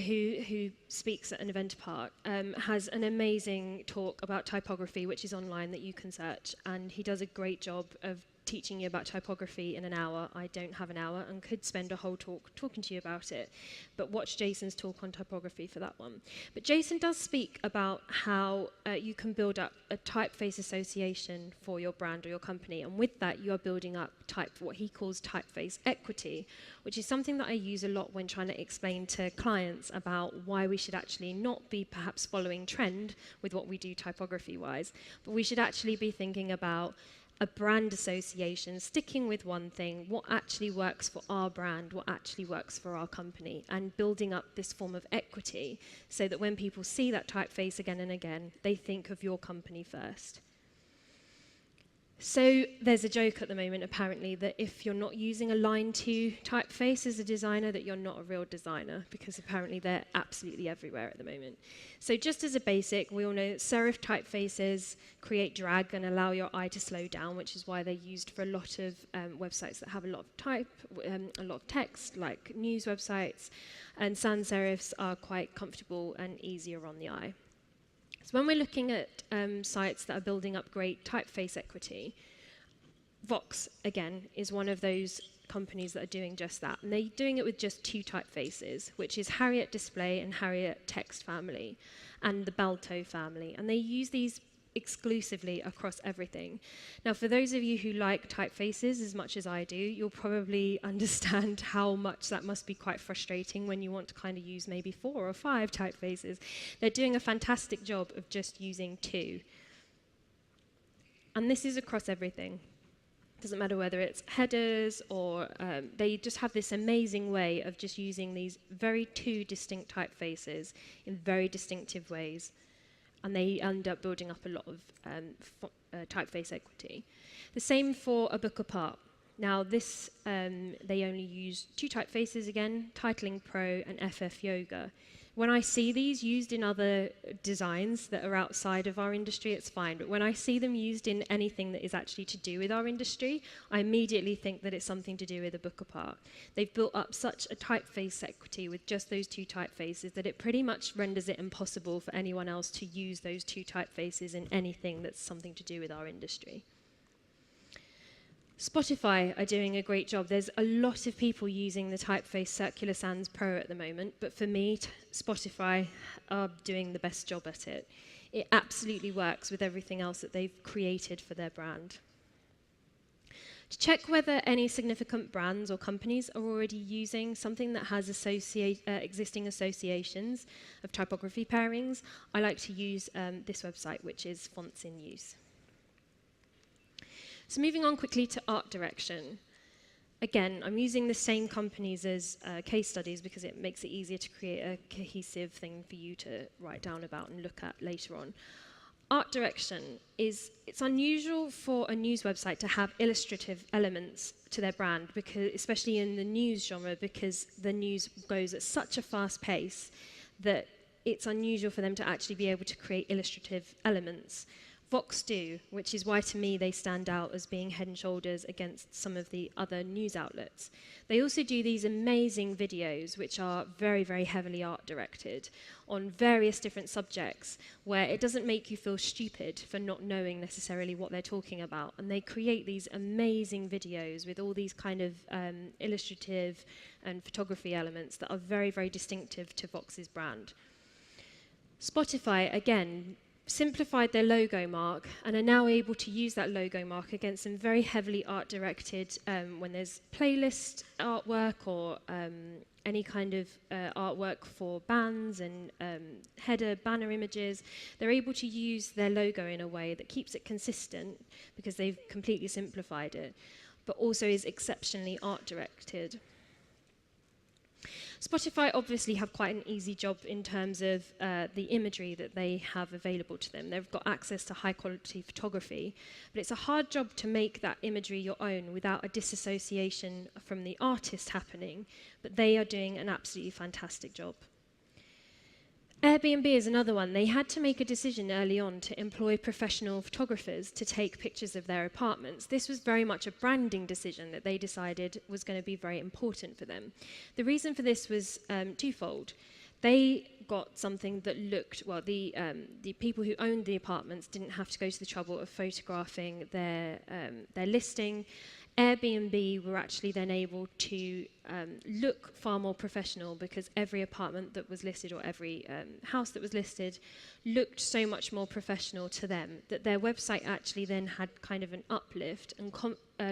who speaks at an event apart, has an amazing talk about typography, which is online that you can search, and he does a great job of teaching you about typography in an hour. I don't have an hour and could spend a whole talk talking to you about it, but watch Jason's talk on typography for that one. But Jason does speak about how you can build up a typeface association for your brand or your company, and with that you are building up what he calls typeface equity, which is something that I use a lot when trying to explain to clients about why we should actually not be perhaps following trend with what we do typography-wise, but we should actually be thinking about a brand association, sticking with one thing, what actually works for our brand, what actually works for our company, and building up this form of equity so that when people see that typeface again and again, they think of your company first. So there's a joke at the moment, apparently, that if you're not using a line 2 typeface as a designer, that you're not a real designer, because apparently they're absolutely everywhere at the moment. So just as a basic, we all know that serif typefaces create drag and allow your eye to slow down, which is why they're used for a lot of websites that have a lot of a lot of text, like news websites, and sans serifs are quite comfortable and easier on the eye. So when we're looking at sites that are building up great typeface equity, Vox, again, is one of those companies that are doing just that. And they're doing it with just 2 typefaces, which is Harriet Display and Harriet Text Family, and the Balto family. And they use these exclusively across everything. Now, for those of you who like typefaces as much as I do, you'll probably understand how much that must be quite frustrating when you want to kind of use maybe 4 or 5 typefaces. They're doing a fantastic job of just using 2. And this is across everything. Doesn't matter whether it's headers or they just have this amazing way of just using these 2 distinct typefaces in very distinctive ways. And they end up building up a lot of typeface equity. The same for A Book Apart. Now this, they only use 2 typefaces again, Titling Pro and FF Yoga. When I see these used in other designs that are outside of our industry, it's fine. But when I see them used in anything that is actually to do with our industry, I immediately think that it's something to do with A Book Apart. They've built up such a typeface equity with just those 2 typefaces that it pretty much renders it impossible for anyone else to use those 2 typefaces in anything that's something to do with our industry. Spotify are doing a great job. There's a lot of people using the typeface Circular Sans Pro at the moment, but for me, Spotify are doing the best job at it. It absolutely works with everything else that they've created for their brand. To check whether any significant brands or companies are already using something that has existing associations of typography pairings, I like to use this website, which is Fonts in Use. So moving on quickly to art direction. Again, I'm using the same companies as case studies because it makes it easier to create a cohesive thing for you to write down about and look at later on. Art direction it's unusual for a news website to have illustrative elements to their brand, because, especially in the news genre, because the news goes at such a fast pace that it's unusual for them to actually be able to create illustrative elements. Vox do, which is why to me they stand out as being head and shoulders against some of the other news outlets. They also do these amazing videos which are very, very heavily art directed on various different subjects, where it doesn't make you feel stupid for not knowing necessarily what they're talking about. And they create these amazing videos with all these kind of illustrative and photography elements that are very, very distinctive to Vox's brand. Spotify, again, simplified their logo mark and are now able to use that logo mark against some very heavily art-directed, when there's playlist artwork or any kind of artwork for bands and header banner images. They're able to use their logo in a way that keeps it consistent because they've completely simplified it, but also is exceptionally art-directed. Spotify obviously have quite an easy job in terms of the imagery that they have available to them. They've got access to high quality photography, but it's a hard job to make that imagery your own without a disassociation from the artist happening, but they are doing an absolutely fantastic job. Airbnb is another one. They had to make a decision early on to employ professional photographers to take pictures of their apartments. This was very much a branding decision that they decided was going to be very important for them. The reason for this was twofold. They got something that looked, well, the people who owned the apartments didn't have to go to the trouble of photographing their listing. Airbnb were actually then able to look far more professional because every apartment that was listed or every house that was listed looked so much more professional to them that their website actually then had kind of an uplift and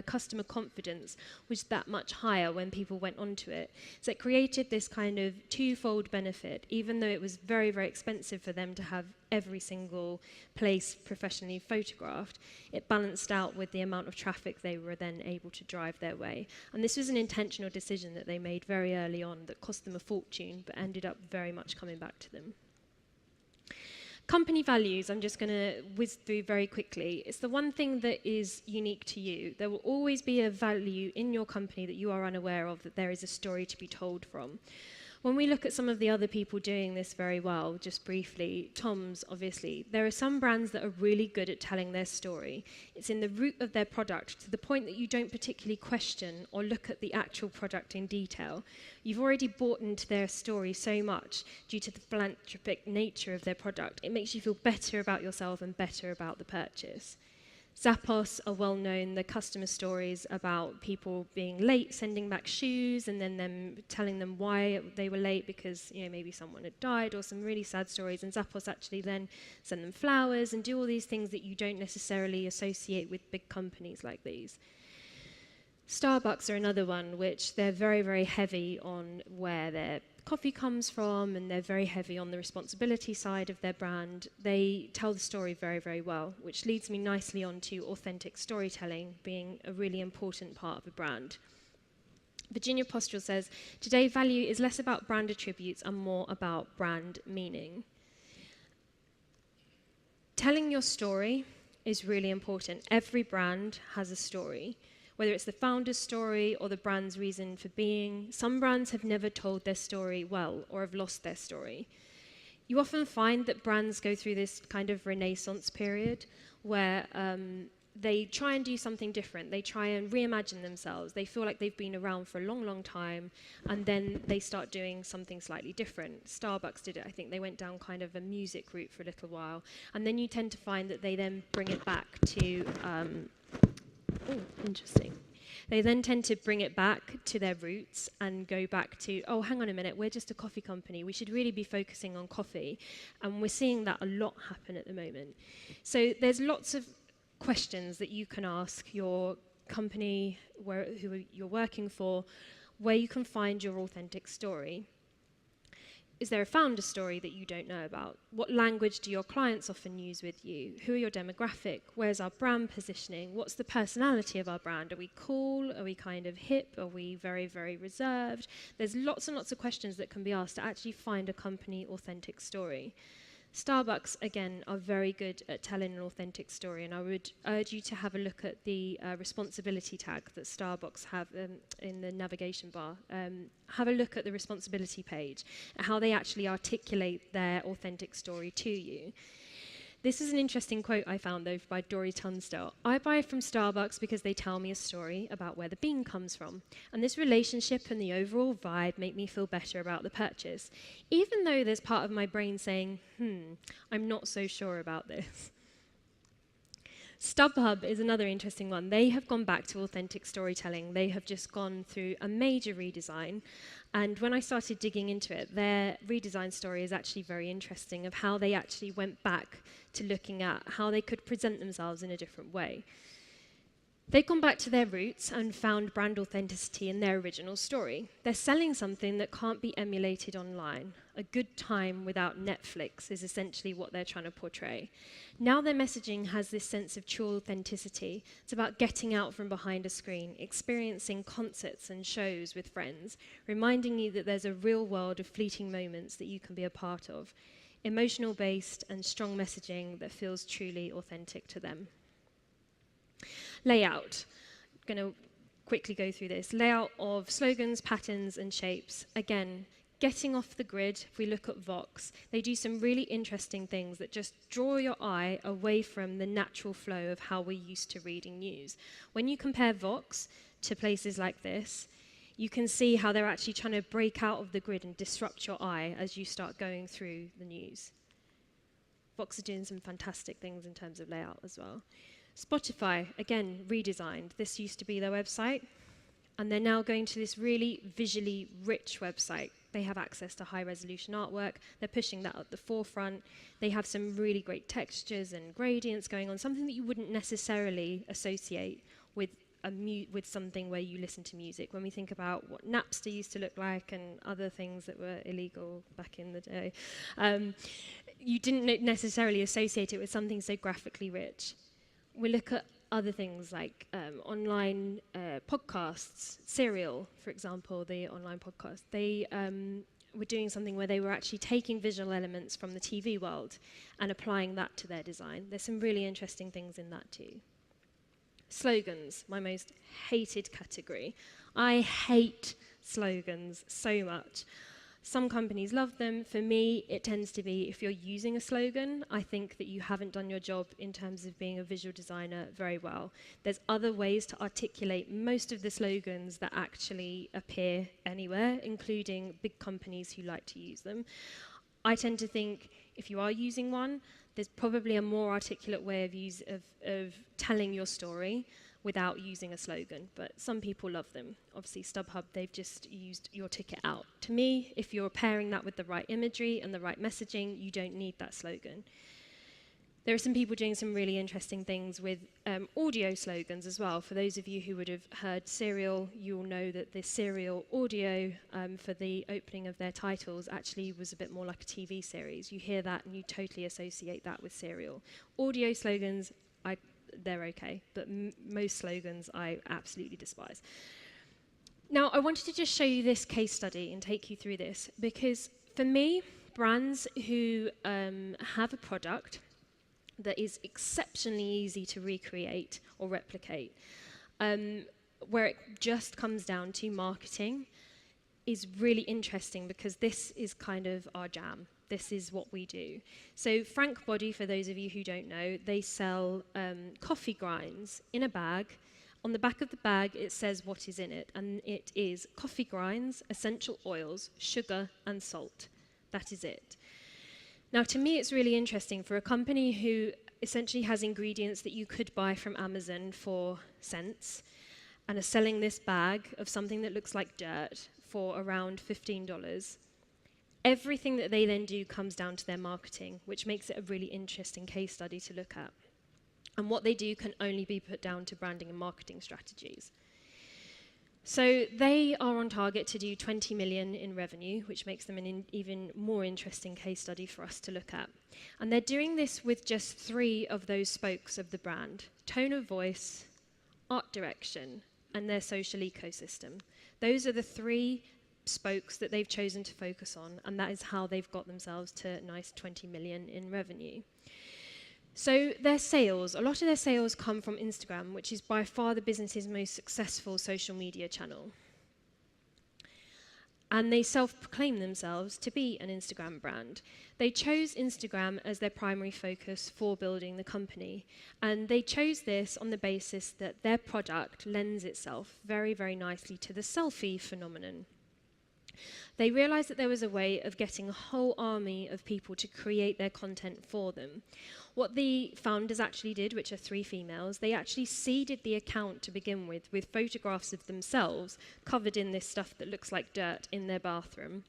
customer confidence was that much higher when people went onto it. So it created this kind of twofold benefit, even though it was very, very expensive for them to have every single place professionally photographed. It balanced out with the amount of traffic they were then able to drive their way. And this was an intentional decision that they made very early on that cost them a fortune, but ended up very much coming back to them. Company values, I'm just going to whiz through very quickly. It's the one thing that is unique to you. There will always be a value in your company that you are unaware of, that there is a story to be told from. When we look at some of the other people doing this very well, just briefly, Tom's, obviously, there are some brands that are really good at telling their story. It's in the root of their product, to the point that you don't particularly question or look at the actual product in detail. You've already bought into their story so much due to the philanthropic nature of their product. It makes you feel better about yourself and better about the purchase. Zappos are well known, the customer stories about people being late, sending back shoes, and then them telling them why they were late because maybe someone had died, or some really sad stories. And Zappos actually then send them flowers and do all these things that you don't necessarily associate with big companies like these. Starbucks are another one, which they're very, very heavy on where their coffee comes from, and they're very heavy on the responsibility side of their brand. They tell the story very, very well, which leads me nicely on to authentic storytelling being a really important part of a brand. Virginia Postrel says, today value is less about brand attributes and more about brand meaning. Telling your story is really important. Every brand has a story. Whether it's the founder's story or the brand's reason for being. Some brands have never told their story well or have lost their story. You often find that brands go through this kind of renaissance period where they try and do something different. They try and reimagine themselves. They feel like they've been around for a long, long time, and then they start doing something slightly different. Starbucks did it. I think they went down kind of a music route for a little while, and then you tend to find that they then bring it back to interesting. They then tend to bring it back to their roots and go back to, oh, hang on a minute, we're just a coffee company. We should really be focusing on coffee. And we're seeing that a lot happen at the moment. So there's lots of questions that you can ask your company, who you're working for, where you can find your authentic story. Is there a founder story that you don't know about? What language do your clients often use with you? Who are your demographic? Where's our brand positioning? What's the personality of our brand? Are we cool? Are we kind of hip? Are we very, very reserved? There's lots and lots of questions that can be asked to actually find a company authentic story. Starbucks, again, are very good at telling an authentic story, and I would urge you to have a look at the responsibility tag that Starbucks have in the navigation bar. Have a look at the responsibility page, and how they actually articulate their authentic story to you. This is an interesting quote I found, though, by Dory Tunstall. I buy from Starbucks because they tell me a story about where the bean comes from. And this relationship and the overall vibe make me feel better about the purchase, even though there's part of my brain saying, I'm not so sure about this. StubHub is another interesting one. They have gone back to authentic storytelling. They have just gone through a major redesign. And when I started digging into it, their redesign story is actually very interesting of how they actually went back to looking at how they could present themselves in a different way. They've gone back to their roots and found brand authenticity in their original story. They're selling something that can't be emulated online. A good time without Netflix is essentially what they're trying to portray. Now their messaging has this sense of true authenticity. It's about getting out from behind a screen, experiencing concerts and shows with friends, reminding you that there's a real world of fleeting moments that you can be a part of. Emotional-based and strong messaging that feels truly authentic to them. Layout. I'm going to quickly go through this. Layout of slogans, patterns, and shapes. Again, getting off the grid. If we look at Vox, they do some really interesting things that just draw your eye away from the natural flow of how we're used to reading news. When you compare Vox to places like this, you can see how they're actually trying to break out of the grid and disrupt your eye as you start going through the news. Vox are doing some fantastic things in terms of layout as well. Spotify, again, redesigned. This used to be their website, and they're now going to this really visually rich website. They have access to high-resolution artwork. They're pushing that at the forefront. They have some really great textures and gradients going on, something that you wouldn't necessarily associate with with something where you listen to music. When we think about what Napster used to look like and other things that were illegal back in the day, you didn't necessarily associate it with something so graphically rich. We look at other things like online podcasts, Serial, for example, the online podcast. They were doing something where they were actually taking visual elements from the TV world and applying that to their design. There's some really interesting things in that too. Slogans, my most hated category. I hate slogans so much. Some companies love them. For me, it tends to be if you're using a slogan, I think that you haven't done your job in terms of being a visual designer very well. There's other ways to articulate most of the slogans that actually appear anywhere, including big companies who like to use them. I tend to think if you are using one, there's probably a more articulate way of telling your story without using a slogan, but some people love them. Obviously, StubHub, they've just used your ticket out. To me, if you're pairing that with the right imagery and the right messaging, you don't need that slogan. There are some people doing some really interesting things with audio slogans as well. For those of you who would have heard Serial, you'll know that the Serial audio for the opening of their titles actually was a bit more like a TV series. You hear that and you totally associate that with Serial. Audio slogans, they're okay, but most slogans I absolutely despise. Now, I wanted to just show you this case study and take you through this, because for me, brands who have a product that is exceptionally easy to recreate or replicate, where it just comes down to marketing, is really interesting because this is kind of our jam. This is what we do. So Frank Body, for those of you who don't know, they sell coffee grinds in a bag. On the back of the bag, it says what is in it, and it is coffee grinds, essential oils, sugar, and salt. That is it. Now, to me, it's really interesting for a company who essentially has ingredients that you could buy from Amazon for cents and are selling this bag of something that looks like dirt for around $15. Everything that they then do comes down to their marketing, which makes it a really interesting case study to look at. And what they do can only be put down to branding and marketing strategies. So they are on target to do 20 million in revenue, which makes them an even more interesting case study for us to look at. And they're doing this with just 3 of those spokes of the brand: tone of voice, art direction, and their social ecosystem. Those are the 3 spokes that they've chosen to focus on, and that is how they've got themselves to a nice 20 million in revenue. So their sales, a lot of their sales come from Instagram, which is by far the business's most successful social media channel. And they self-proclaim themselves to be an Instagram brand. They chose Instagram as their primary focus for building the company. And they chose this on the basis that their product lends itself very, very nicely to the selfie phenomenon. They realized that there was a way of getting a whole army of people to create their content for them. What the founders actually did, which are 3 females, they actually seeded the account to begin with photographs of themselves covered in this stuff that looks like dirt in their bathroom,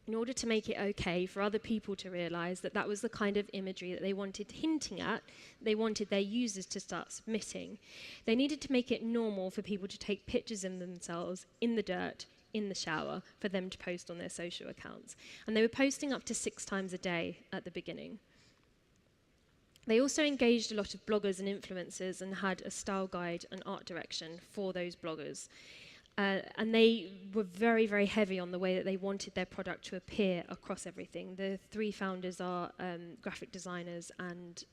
in order to make it okay for other people to realize that that was the kind of imagery that they wanted hinting at, they wanted their users to start submitting. They needed to make it normal for people to take pictures of themselves in the dirt, in the shower, for them to post on their social accounts. And they were posting up to 6 times a day at the beginning. They also engaged a lot of bloggers and influencers and had a style guide and art direction for those bloggers. And they were very, very heavy on the way that they wanted their product to appear across everything. The 3 founders are graphic designers and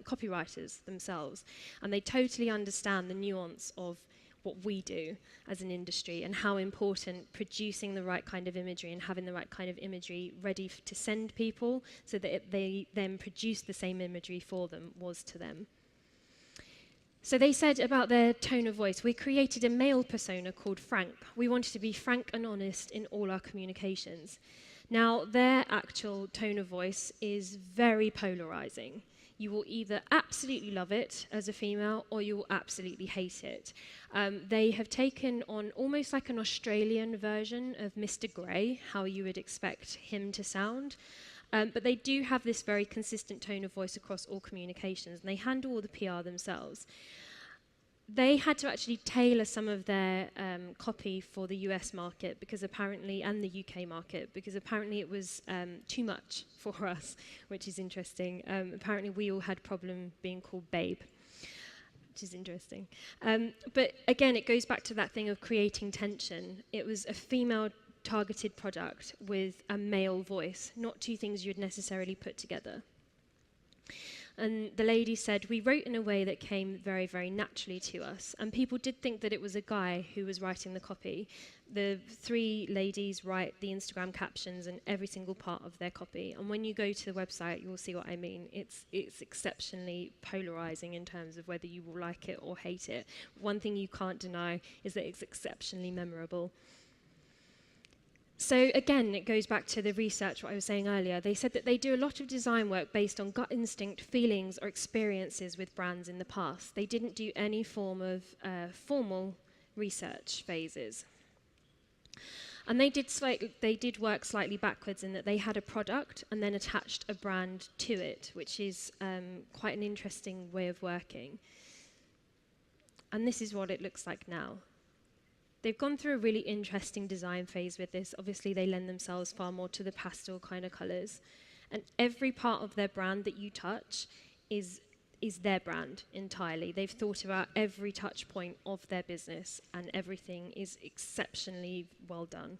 copywriters themselves. And they totally understand the nuance of what we do as an industry and how important producing the right kind of imagery and having the right kind of imagery ready to send people so that they then produce the same imagery for them was to them. So they said about their tone of voice, we created a male persona called Frank. We wanted to be frank and honest in all our communications. Now, their actual tone of voice is very polarizing. You will either absolutely love it as a female or you will absolutely hate it. They have taken on almost like an Australian version of Mr. Grey, how you would expect him to sound. But they do have this very consistent tone of voice across all communications, and they handle all the PR themselves. They had to actually tailor some of their copy for the US market because apparently, and the UK market, because apparently it was too much for us, which is interesting. Apparently we all had problem being called babe, which is interesting. But again, it goes back to that thing of creating tension. It was a female targeted product with a male voice, not 2 things you'd necessarily put together. And the lady said, we wrote in a way that came very, very naturally to us. And people did think that it was a guy who was writing the copy. The 3 ladies write the Instagram captions and every single part of their copy. And when you go to the website, you will see what I mean. It's exceptionally polarizing in terms of whether you will like it or hate it. One thing you can't deny is that it's exceptionally memorable. So again, it goes back to the research, what I was saying earlier. They said that they do a lot of design work based on gut instinct, feelings, or experiences with brands in the past. They didn't do any form of formal research phases. And they did work slightly backwards in that they had a product and then attached a brand to it, which is quite an interesting way of working. And this is what it looks like now. They've gone through a really interesting design phase with this. Obviously, they lend themselves far more to the pastel kind of colours. And every part of their brand that you touch is their brand entirely. They've thought about every touch point of their business, and everything is exceptionally well done.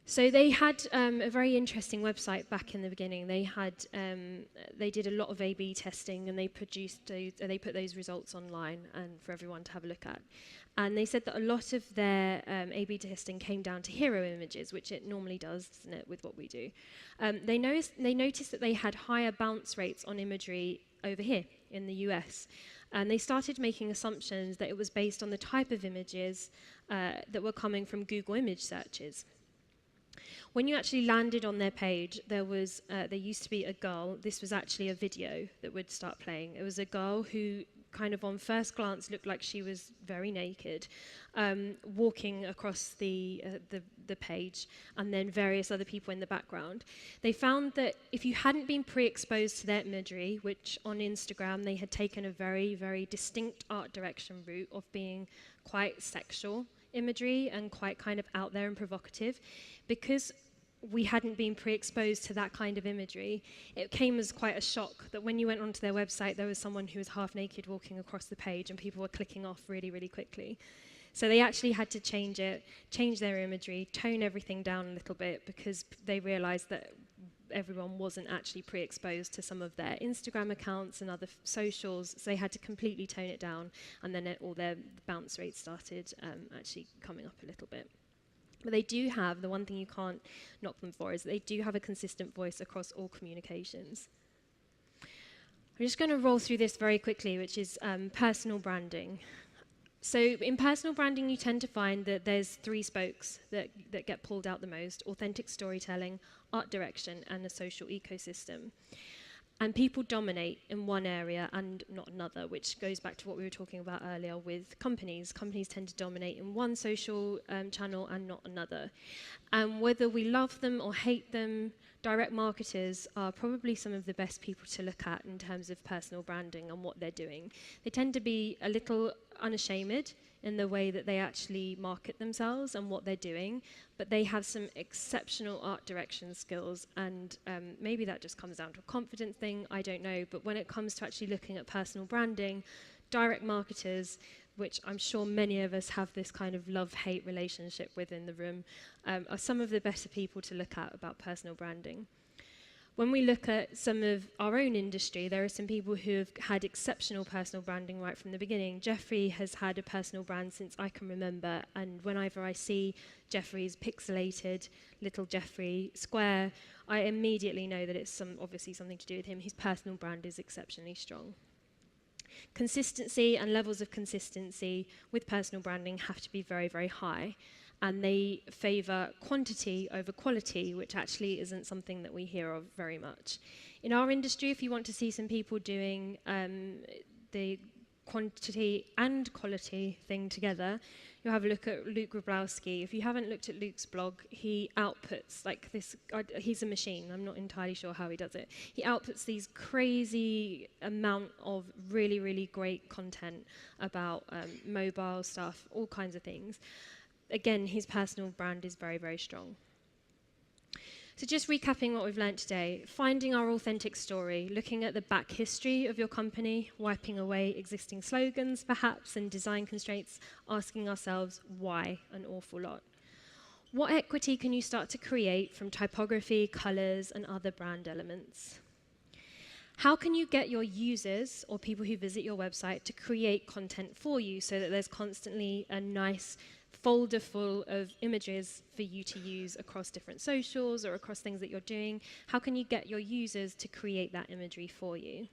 So they had a very interesting website back in the beginning. They did a lot of A/B testing, and they put those results online and for everyone to have a look at. And they said that a lot of their A/B testing came down to hero images, which it normally does, doesn't it, with what we do. They noticed that they had higher bounce rates on imagery over here in the US. And they started making assumptions that it was based on the type of images that were coming from Google image searches. When you actually landed on their page, there used to be a girl. This was actually a video that would start playing. It was a girl who kind of on first glance looked like she was very naked, walking across the page, and then various other people in the background. They found that if you hadn't been pre-exposed to their imagery, which on Instagram they had taken a very, very distinct art direction route of being quite sexual imagery and quite kind of out there and provocative, because we hadn't been pre-exposed to that kind of imagery, it came as quite a shock that when you went onto their website, there was someone who was half naked walking across the page and people were clicking off really, really quickly. So they actually had to change their imagery, tone everything down a little bit, because they realized that everyone wasn't actually pre-exposed to some of their Instagram accounts and other socials, so they had to completely tone it down, and then all their bounce rates started actually coming up a little bit. But they do have, the one thing you can't knock them for is that they do have a consistent voice across all communications. I'm just going to roll through this very quickly, which is personal branding. So in personal branding, you tend to find that there's three spokes that get pulled out the most: authentic storytelling, art direction, and a social ecosystem. And people dominate in one area and not another, which goes back to what we were talking about earlier with companies. Companies tend to dominate in one social channel and not another. And whether we love them or hate them, direct marketers are probably some of the best people to look at in terms of personal branding and what they're doing. They tend to be a little unashamed in the way that they actually market themselves and what they're doing, but they have some exceptional art direction skills, and maybe that just comes down to a confidence thing, I don't know, but when it comes to actually looking at personal branding, direct marketers, which I'm sure many of us have this kind of love-hate relationship with in the room, are some of the better people to look at about personal branding. When we look at some of our own industry, there are some people who have had exceptional personal branding right from the beginning. Jeffrey has had a personal brand since I can remember, and whenever I see Jeffrey's pixelated little Jeffrey square, I immediately know that it's obviously something to do with him. His personal brand is exceptionally strong. Consistency and levels of consistency with personal branding have to be very, very high. And they favour quantity over quality, which actually isn't something that we hear of very much. In our industry, if you want to see some people doing the quantity and quality thing together, you'll have a look at Luke Grabowski. If you haven't looked at Luke's blog, he outputs like this. He's a machine. I'm not entirely sure how he does it. He outputs these crazy amount of really, really great content about mobile stuff, all kinds of things. Again, his personal brand is very, very strong. So just recapping what we've learned today, finding our authentic story, looking at the back history of your company, wiping away existing slogans, perhaps, and design constraints, asking ourselves why an awful lot. What equity can you start to create from typography, colors, and other brand elements? How can you get your users or people who visit your website to create content for you so that there's constantly a nice folder full of images for you to use across different socials or across things that you're doing? How can you get your users to create that imagery for you?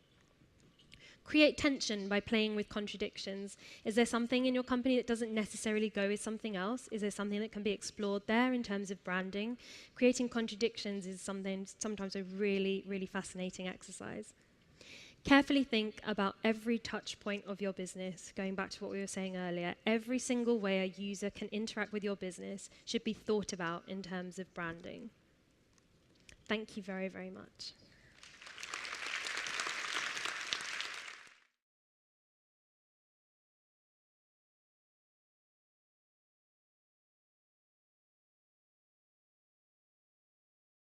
Create tension by playing with contradictions. Is there something in your company that doesn't necessarily go with something else? Is there something that can be explored there in terms of branding? Creating contradictions is sometimes a really, really fascinating exercise. Carefully think about every touch point of your business, going back to what we were saying earlier. Every single way a user can interact with your business should be thought about in terms of branding. Thank you very, very much.